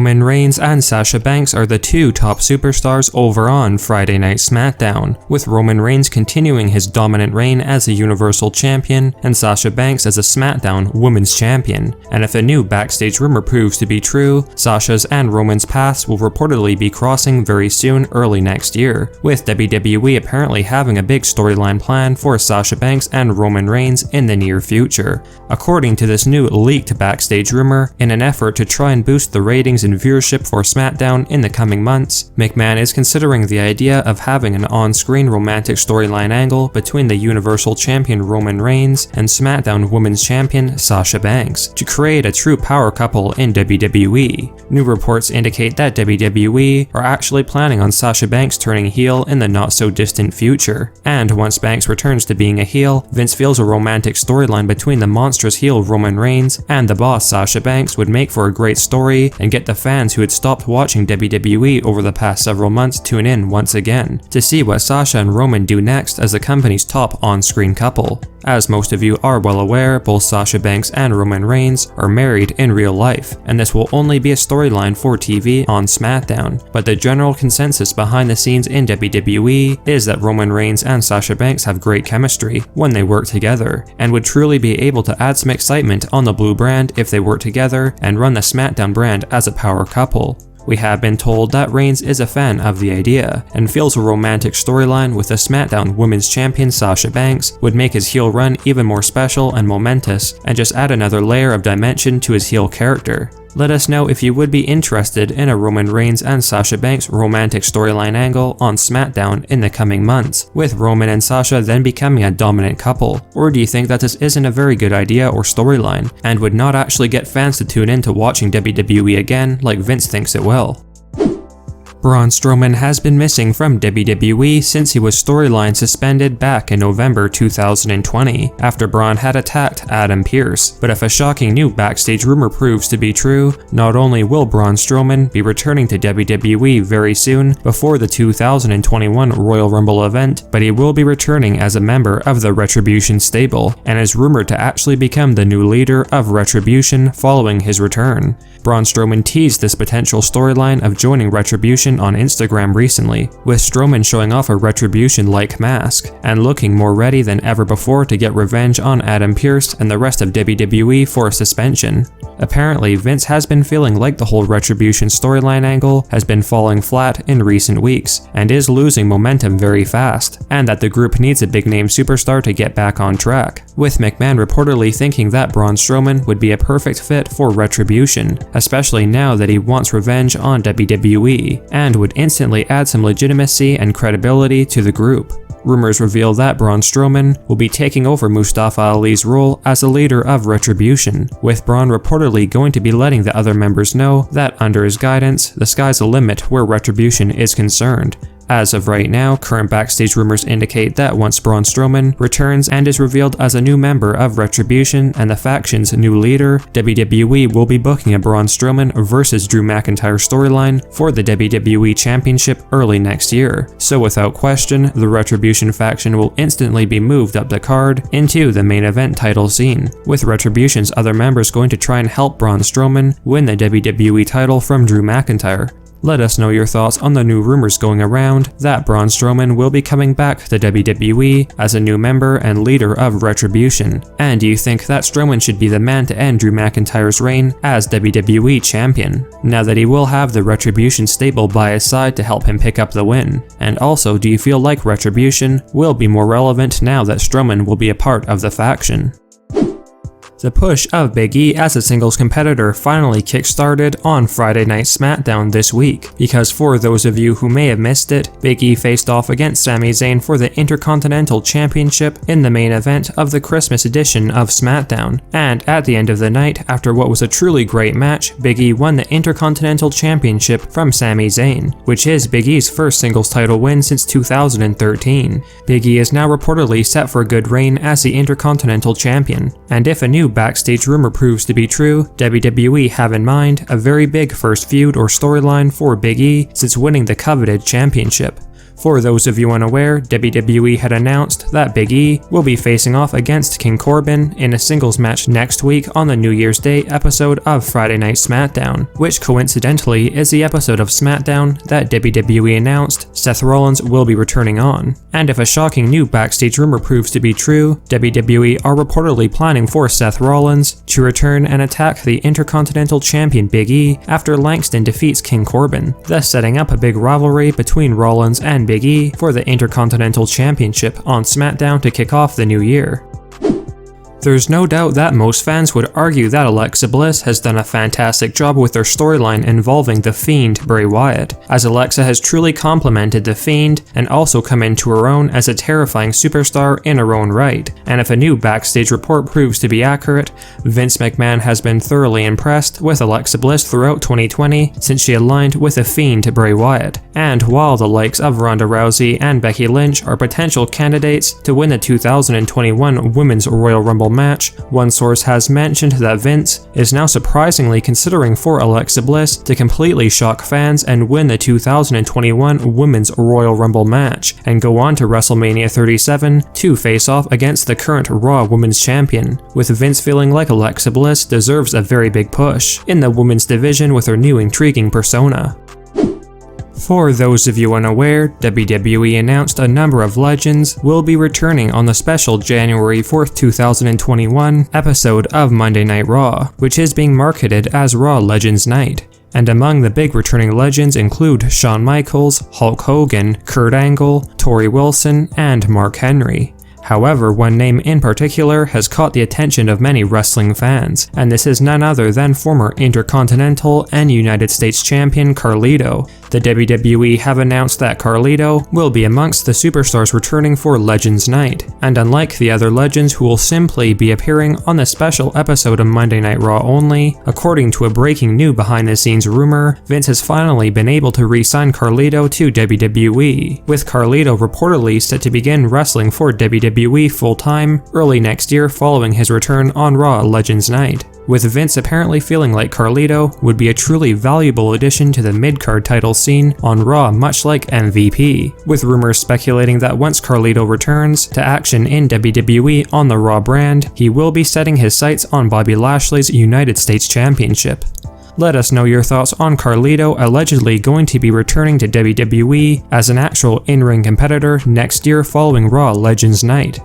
Roman Reigns and Sasha Banks are the two top superstars over on Friday Night SmackDown, with Roman Reigns continuing his dominant reign as a Universal Champion and Sasha Banks as a SmackDown Women's Champion. And if a new backstage rumor proves to be true, Sasha's and Roman's paths will reportedly be crossing very soon early next year, with WWE apparently having a big storyline plan for Sasha Banks and Roman Reigns in the near future. According to this new leaked backstage rumor, in an effort to try and boost the ratings and viewership for SmackDown in the coming months, McMahon is considering the idea of having an on-screen romantic storyline angle between the Universal Champion Roman Reigns and SmackDown Women's Champion Sasha Banks to create a true power couple in WWE. New reports indicate that WWE are actually planning on Sasha Banks turning heel in the not-so-distant future, and once Banks returns to being a heel, Vince feels a romantic storyline between the monstrous heel Roman Reigns and the boss Sasha Banks would make for a great story and get the fans who had stopped watching WWE over the past several months tune in once again to see what Sasha and Roman do next as the company's top on-screen couple. As most of you are well aware, both Sasha Banks and Roman Reigns are married in real life, and this will only be a storyline for TV on SmackDown, but the general consensus behind the scenes in WWE is that Roman Reigns and Sasha Banks have great chemistry when they work together, and would truly be able to add some excitement on the blue brand if they work together and run the SmackDown brand as a power couple. We have been told that Reigns is a fan of the idea, and feels a romantic storyline with the SmackDown Women's Champion Sasha Banks would make his heel run even more special and momentous, and just add another layer of dimension to his heel character. Let us know if you would be interested in a Roman Reigns and Sasha Banks romantic storyline angle on SmackDown in the coming months, with Roman and Sasha then becoming a dominant couple, or do you think that this isn't a very good idea or storyline, and would not actually get fans to tune in to watching WWE again like Vince thinks it will? Braun Strowman has been missing from WWE since he was storyline suspended back in November 2020 after Braun had attacked Adam Pearce. But if a shocking new backstage rumor proves to be true, not only will Braun Strowman be returning to WWE very soon before the 2021 Royal Rumble event, but he will be returning as a member of the Retribution stable and is rumored to actually become the new leader of Retribution following his return. Braun Strowman teased this potential storyline of joining Retribution on Instagram recently, with Strowman showing off a Retribution-like mask and looking more ready than ever before to get revenge on Adam Pearce and the rest of WWE for a suspension. Apparently, Vince has been feeling like the whole Retribution storyline angle has been falling flat in recent weeks and is losing momentum very fast, and that the group needs a big-name superstar to get back on track, with McMahon reportedly thinking that Braun Strowman would be a perfect fit for Retribution, especially now that he wants revenge on WWE, and would instantly add some legitimacy and credibility to the group. Rumors reveal that Braun Strowman will be taking over Mustafa Ali's role as the leader of Retribution, with Braun reportedly going to be letting the other members know that under his guidance, the sky's the limit where Retribution is concerned. As of right now, current backstage rumors indicate that once Braun Strowman returns and is revealed as a new member of Retribution and the faction's new leader, WWE will be booking a Braun Strowman vs Drew McIntyre storyline for the WWE Championship early next year. So without question, the Retribution faction will instantly be moved up the card into the main event title scene, with Retribution's other members going to try and help Braun Strowman win the WWE title from Drew McIntyre. Let us know your thoughts on the new rumors going around that Braun Strowman will be coming back to WWE as a new member and leader of Retribution. And do you think that Strowman should be the man to end Drew McIntyre's reign as WWE Champion, now that he will have the Retribution stable by his side to help him pick up the win? And also, do you feel like Retribution will be more relevant now that Strowman will be a part of the faction? The push of Big E as a singles competitor finally kick-started on Friday Night SmackDown this week, because for those of you who may have missed it, Big E faced off against Sami Zayn for the Intercontinental Championship in the main event of the Christmas edition of SmackDown, and at the end of the night, after what was a truly great match, Big E won the Intercontinental Championship from Sami Zayn, which is Big E's first singles title win since 2013. Big E is now reportedly set for a good reign as the Intercontinental Champion, and if a new backstage rumor proves to be true, WWE have in mind a very big first feud or storyline for Big E since winning the coveted championship. For those of you unaware, WWE had announced that Big E will be facing off against King Corbin in a singles match next week on the New Year's Day episode of Friday Night SmackDown, which coincidentally is the episode of SmackDown that WWE announced Seth Rollins will be returning on. And if a shocking new backstage rumor proves to be true, WWE are reportedly planning for Seth Rollins to return and attack the Intercontinental Champion Big E after Langston defeats King Corbin, thus setting up a big rivalry between Rollins and Big E for the Intercontinental Championship on SmackDown to kick off the new year. There's no doubt that most fans would argue that Alexa Bliss has done a fantastic job with their storyline involving The Fiend Bray Wyatt, as Alexa has truly complemented The Fiend and also come into her own as a terrifying superstar in her own right. And if a new backstage report proves to be accurate, Vince McMahon has been thoroughly impressed with Alexa Bliss throughout 2020 since she aligned with The Fiend Bray Wyatt. And while the likes of Ronda Rousey and Becky Lynch are potential candidates to win the 2021 Women's Royal Rumble match, one source has mentioned that Vince is now surprisingly considering for Alexa Bliss to completely shock fans and win the 2021 Women's Royal Rumble match, and go on to WrestleMania 37 to face off against the current Raw Women's Champion, with Vince feeling like Alexa Bliss deserves a very big push in the women's division with her new intriguing persona. For those of you unaware, WWE announced a number of legends will be returning on the special January 4th, 2021 episode of Monday Night Raw, which is being marketed as Raw Legends Night. And among the big returning legends include Shawn Michaels, Hulk Hogan, Kurt Angle, Torrie Wilson, and Mark Henry. However, one name in particular has caught the attention of many wrestling fans, and this is none other than former Intercontinental and United States Champion Carlito. The WWE have announced that Carlito will be amongst the superstars returning for Legends Night, and unlike the other legends who will simply be appearing on the special episode of Monday Night Raw only, according to a breaking new behind-the-scenes rumor, Vince has finally been able to re-sign Carlito to WWE, with Carlito reportedly set to begin wrestling for WWE full-time early next year following his return on Raw Legends Night, with Vince apparently feeling like Carlito would be a truly valuable addition to the mid-card title scene on Raw, much like MVP, with rumors speculating that once Carlito returns to action in WWE on the Raw brand, he will be setting his sights on Bobby Lashley's United States Championship. Let us know your thoughts on Carlito allegedly going to be returning to WWE as an actual in-ring competitor next year following Raw Legends Night.